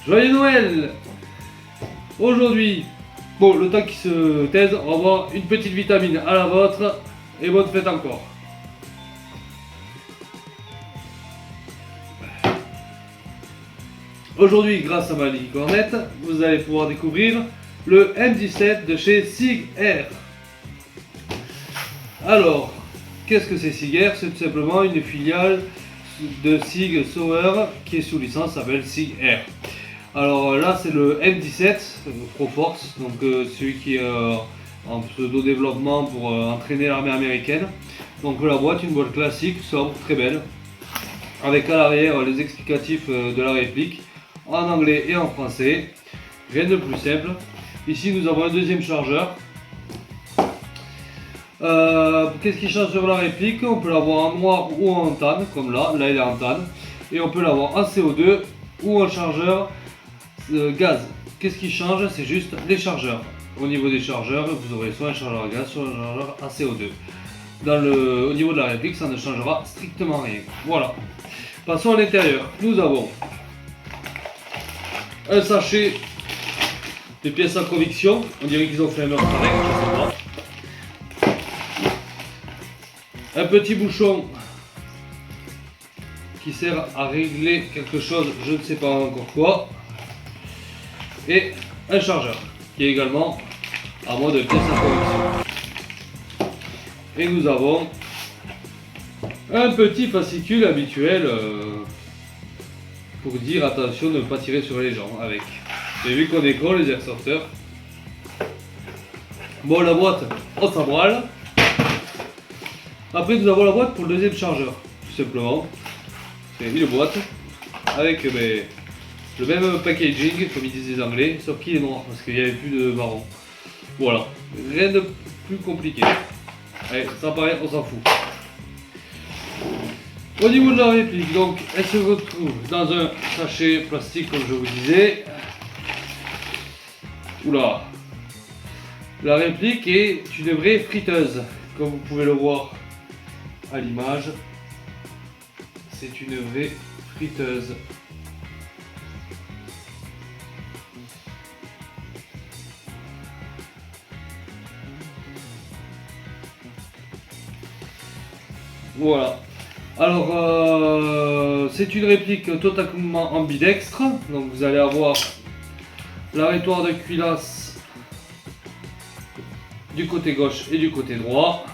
Joyeux Noël! Aujourd'hui, bon, le temps qui se taise, on va voir une petite vitamine à la vôtre et bonne fête encore. Aujourd'hui, grâce à ma licornette, vous allez pouvoir découvrir le M17 de chez Sig Air. Alors, qu'est-ce que c'est Sig Air? C'est tout simplement une filiale de Sig Sauer qui est sous licence, s'appelle Sig Air. Alors là, c'est le M17 Pro Force, donc celui qui est en pseudo-développement pour entraîner l'armée américaine. Donc la boîte, une boîte classique, sobre, très belle, avec à l'arrière les explicatifs de la réplique en anglais et en français. Rien de plus simple. Ici, nous avons un deuxième chargeur. Qu'est-ce qui change sur la réplique? On peut l'avoir en noir ou en tan, comme là. Là, il est en tan. Et on peut l'avoir en CO2 ou en chargeur gaz. Qu'est-ce qui change? C'est juste les chargeurs. Au niveau des chargeurs, vous aurez soit un chargeur à gaz, soit un chargeur à CO2. Au niveau de la réplique, ça ne changera strictement rien. Voilà. Passons à l'intérieur. Nous avons un sachet de pièces à conviction. On dirait qu'ils ont fait un meurtre avec, je sais pas. Un petit bouchon qui sert à régler quelque chose, je ne sais pas encore quoi. Et un chargeur qui est également en mode pièce à conviction. Et nous avons un petit fascicule habituel pour dire attention de ne pas tirer sur les gens avec. Et vu qu'on est con les airsofters. Bon, la boîte, on s'en branle. Après nous avons la boîte pour le deuxième chargeur, tout simplement. C'est une boîte avec le même packaging comme ils disent les anglais, sauf qu'il est noir parce qu'il n'y avait plus de marron. Voilà, rien de plus compliqué. Allez, ça paraît, on s'en fout. Au niveau de la réplique, donc, elle se retrouve dans un sachet plastique comme je vous disais. Oula. La réplique est une vraie friteuse, comme vous pouvez le voir à l'image. C'est une vraie friteuse. Voilà. Alors, c'est une réplique totalement ambidextre. Donc vous allez avoir l'arrêtoir de culasse du côté gauche et du côté droit.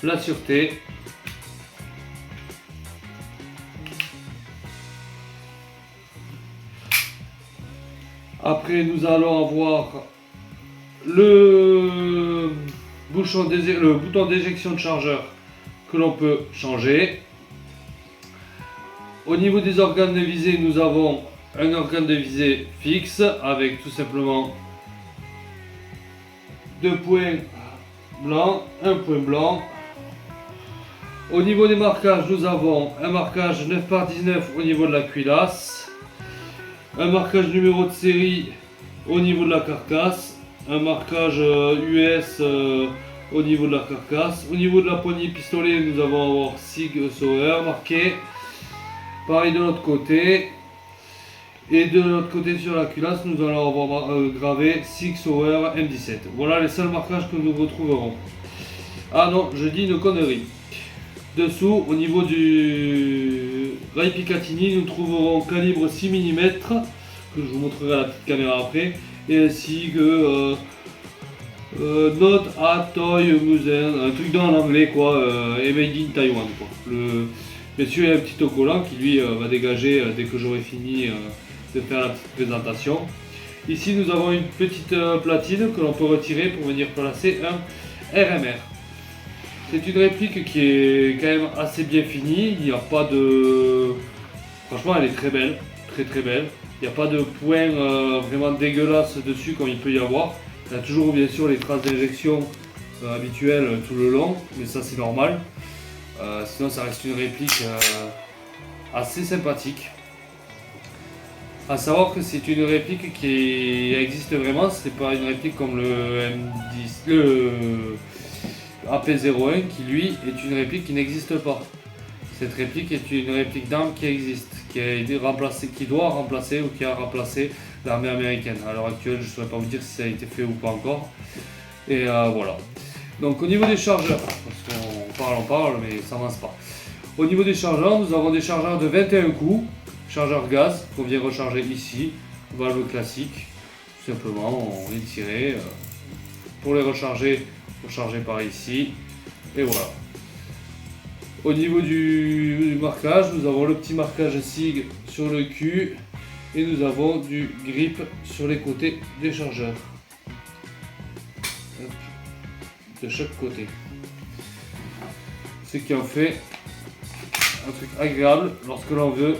La sûreté. Après, nous allons avoir le bouton d'éjection de chargeur que l'on peut changer. Au niveau des organes de visée, nous avons un organe de visée fixe avec tout simplement deux points blancs, un point blanc. Au niveau des marquages, nous avons un marquage 9x19 au niveau de la culasse, un marquage numéro de série au niveau de la carcasse, un marquage US au niveau de la carcasse. Au niveau de la poignée pistolet, nous allons Sig Sauer marqué. Pareil de l'autre côté. Et de l'autre côté sur la culasse, nous allons avoir gravé Sig Sauer M17. Voilà les seuls marquages que nous retrouverons. Ah non, je dis une connerie. Dessous, au niveau du rail Picatinny, nous trouverons calibre 6 mm, que je vous montrerai à la petite caméra après, et ainsi que Not a Toy Museum, un truc dans l'anglais quoi, et Made in Taiwan quoi. Bien sûr, il y a un petit autocollant qui lui va dégager dès que j'aurai fini de faire la petite présentation. Ici, nous avons une petite platine que l'on peut retirer pour venir placer un RMR. C'est une réplique qui est quand même assez bien finie, il n'y a pas de... Franchement elle est très belle, très très belle. Il n'y a pas de points vraiment dégueulasses dessus comme il peut y avoir. Il y a toujours bien sûr les traces d'injection habituelles tout le long, mais ça c'est normal. Sinon ça reste une réplique assez sympathique. A savoir que c'est une réplique qui existe vraiment, c'est pas une réplique comme le M10, le AP01 qui lui est une réplique qui n'existe pas. Cette réplique est une réplique d'arme qui existe, qui doit remplacer ou qui a remplacé l'armée américaine. À l'heure actuelle, je ne saurais pas vous dire si ça a été fait ou pas encore. Et voilà. Donc au niveau des chargeurs, parce qu'on parle, mais ça avance pas. Au niveau des chargeurs, nous avons des chargeurs de 21 coups, chargeur gaz qu'on vient recharger ici, valve classique, tout simplement, on vient tirer. Pour les recharger par ici, et voilà. Au niveau du marquage, nous avons le petit marquage SIG sur le cul, et nous avons du grip sur les côtés des chargeurs. Hop. De chaque côté. Ce qui en fait un truc agréable lorsque l'on veut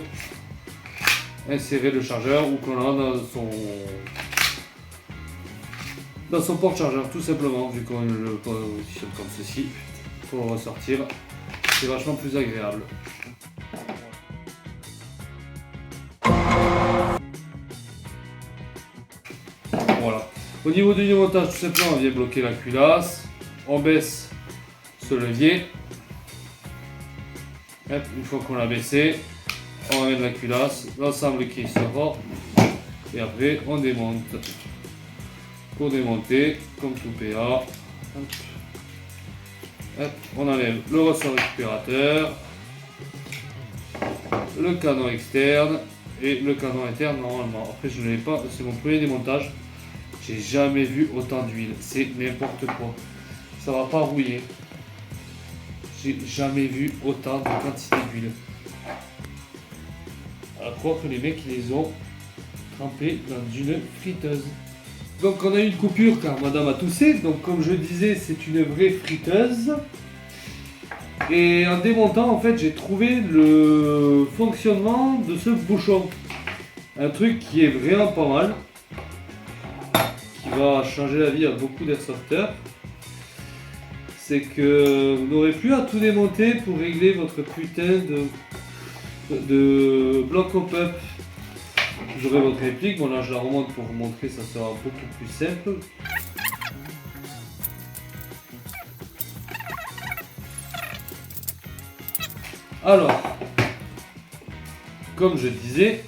insérer le chargeur ou qu'on l'a dans son porte-chargeur, tout simplement, vu qu'on le positionne comme ceci pour le ressortir, c'est vachement plus agréable. Voilà. Au niveau du montage, tout simplement, on vient bloquer la culasse, on baisse ce levier. Hop, une fois qu'on l'a baissé, on ramène la culasse, l'ensemble qui sort, et après on démonte. Pour démonter, comme tout PA, hop, on enlève le ressort récupérateur, le canon externe et le canon interne normalement. Après je ne l'ai pas, c'est mon premier démontage. J'ai jamais vu autant d'huile, c'est n'importe quoi. Ça va pas rouiller. J'ai jamais vu autant de quantité d'huile. À croire que les mecs les ont trempés dans une friteuse. Donc on a eu une coupure car madame a toussé, donc comme je disais c'est une vraie friteuse. Et en démontant en fait j'ai trouvé le fonctionnement de ce bouchon. Un truc qui est vraiment pas mal, qui va changer la vie à beaucoup d'airsofters. C'est que vous n'aurez plus à tout démonter pour régler votre putain de bloc pop-up. Vous aurez votre réplique, bon là je la remonte pour vous montrer, ça sera beaucoup plus simple. Alors, comme je disais,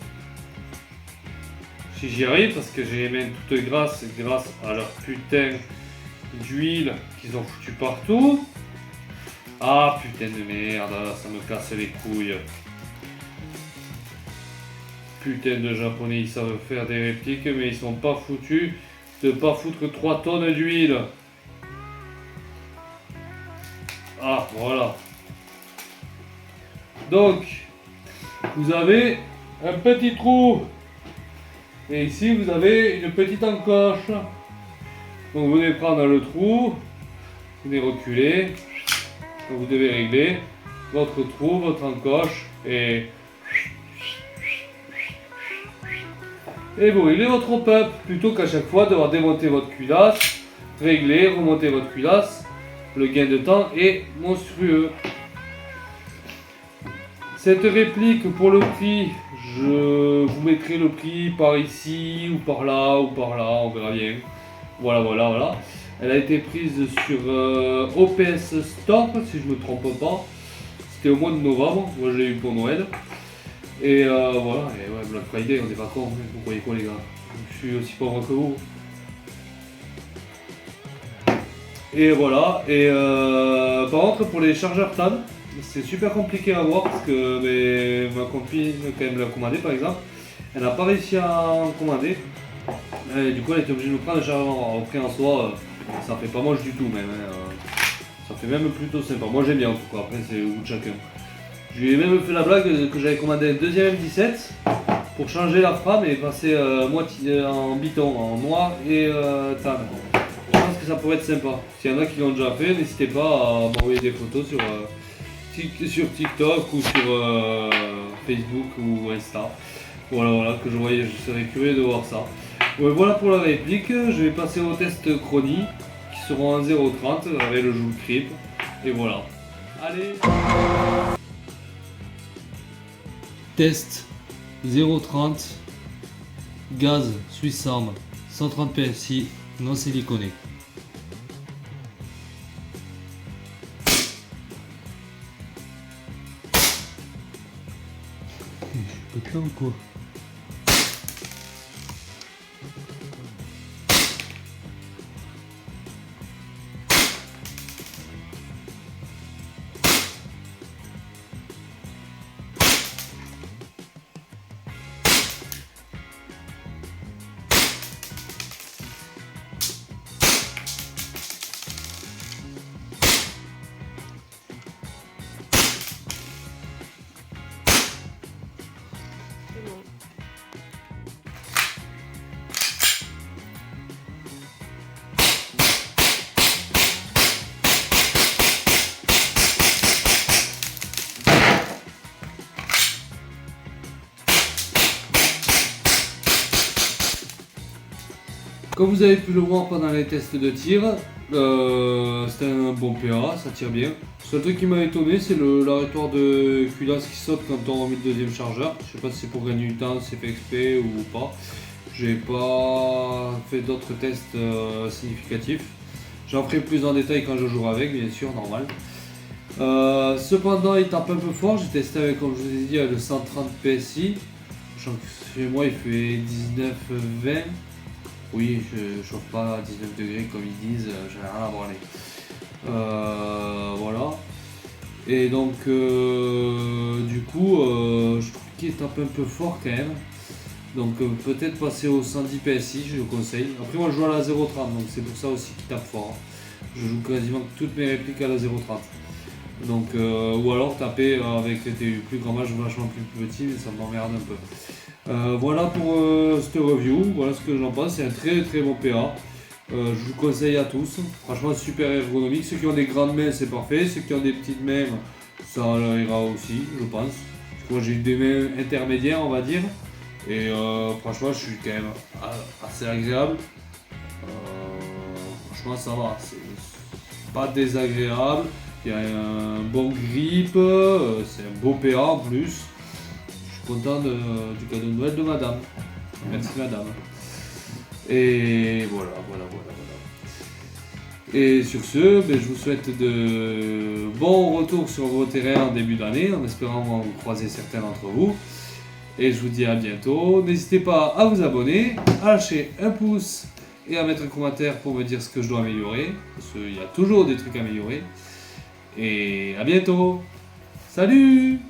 si j'y arrive, parce que j'ai les mains toutes grasses grâce à leur putain d'huile qu'ils ont foutu partout. Ah putain de merde, ça me casse les couilles. Putain de japonais, ils savent faire des répliques, mais ils sont pas foutus de pas foutre 3 tonnes d'huile. Ah, voilà. Donc, vous avez un petit trou. Et ici, vous avez une petite encoche. Donc, vous devez prendre le trou, vous devez reculer. Donc, vous devez régler votre trou, votre encoche et vous réglez votre pop plutôt qu'à chaque fois devoir démonter votre culasse, régler, remonter votre culasse. Le gain de temps est monstrueux. Cette réplique, pour le prix, je vous mettrai le prix par ici ou par là, on verra bien. Voilà. Elle a été prise sur OPS Store, si je me trompe pas. C'était au mois de novembre, moi je l'ai eu pour Noël. Et voilà, et ouais, Black Friday, on est pas con, vous croyez quoi les gars? Je suis aussi pauvre que vous. Et voilà, et par contre pour les chargeurs TAN, c'est super compliqué à voir parce que ma copine, quand elle me l'a commandé par exemple, elle n'a pas réussi à en commander. Et du coup elle était obligée de me prendre un chargeur. Après en soi, ça fait pas moche du tout même, ça fait même plutôt sympa. Moi j'aime bien en tout cas, après c'est au goût de chacun. Je lui ai même fait la blague que j'avais commandé un deuxième M17 pour changer la frame et passer moitié en biton, en noir et tan. Je pense que ça pourrait être sympa. S'il y en a qui l'ont déjà fait, n'hésitez pas à m'envoyer des photos sur TikTok ou sur Facebook ou Insta. Voilà, que je serais curieux de voir ça. Ouais, voilà pour la réplique. Je vais passer au test chronie qui seront en 0,30 avec le joule creep. Et voilà. Allez. Test 0,30 gaz Swiss Arm 130 PSI non siliconé. Peut-être là ou quoi? C'est bon. Comme vous avez pu le voir pendant les tests de tir, c'était un bon PA, ça tire bien. Le seul truc qui m'a étonné, c'est l'arrêtoir de culasse qui saute quand on remet le deuxième chargeur. Je sais pas si c'est pour gagner du temps, si c'est fait exprès ou pas. J'ai pas fait d'autres tests significatifs. J'en ferai plus en détail quand je jouerai avec, bien sûr, normal. Cependant, il tape un peu fort. J'ai testé avec, comme je vous ai dit, avec le 130 PSI. Sachant que chez moi, il fait 19-20. Oui, je chauffe pas à 19 degrés comme ils disent, j'ai rien à branler. Voilà. Et donc, du coup, je trouve qu'il tape un peu fort quand même. Donc, peut-être passer au 110 PSI, je le conseille. Après, moi, je joue à la 0.30, donc c'est pour ça aussi qu'il tape fort. Je joue quasiment toutes mes répliques à la 0.30. Donc, ou alors taper avec des plus grands matchs vachement plus petits, mais ça m'emmerde un peu. Voilà pour cette review, voilà ce que j'en pense, c'est un très très bon PA. Je vous conseille à tous, franchement super ergonomique. Ceux qui ont des grandes mains c'est parfait, ceux qui ont des petites mains ça ira aussi je pense. Parce que moi j'ai eu des mains intermédiaires on va dire. Et franchement je suis quand même assez agréable. Franchement ça va, c'est pas désagréable. Il y a un bon grip, c'est un beau PA en plus. Content du cadeau de Noël de madame. Merci madame. Et voilà. Et sur ce, ben, je vous souhaite de bons retours sur vos terrains en début d'année, en espérant en croiser certains d'entre vous. Et je vous dis à bientôt. N'hésitez pas à vous abonner, à lâcher un pouce et à mettre un commentaire pour me dire ce que je dois améliorer. Parce qu'il y a toujours des trucs à améliorer. Et à bientôt. Salut!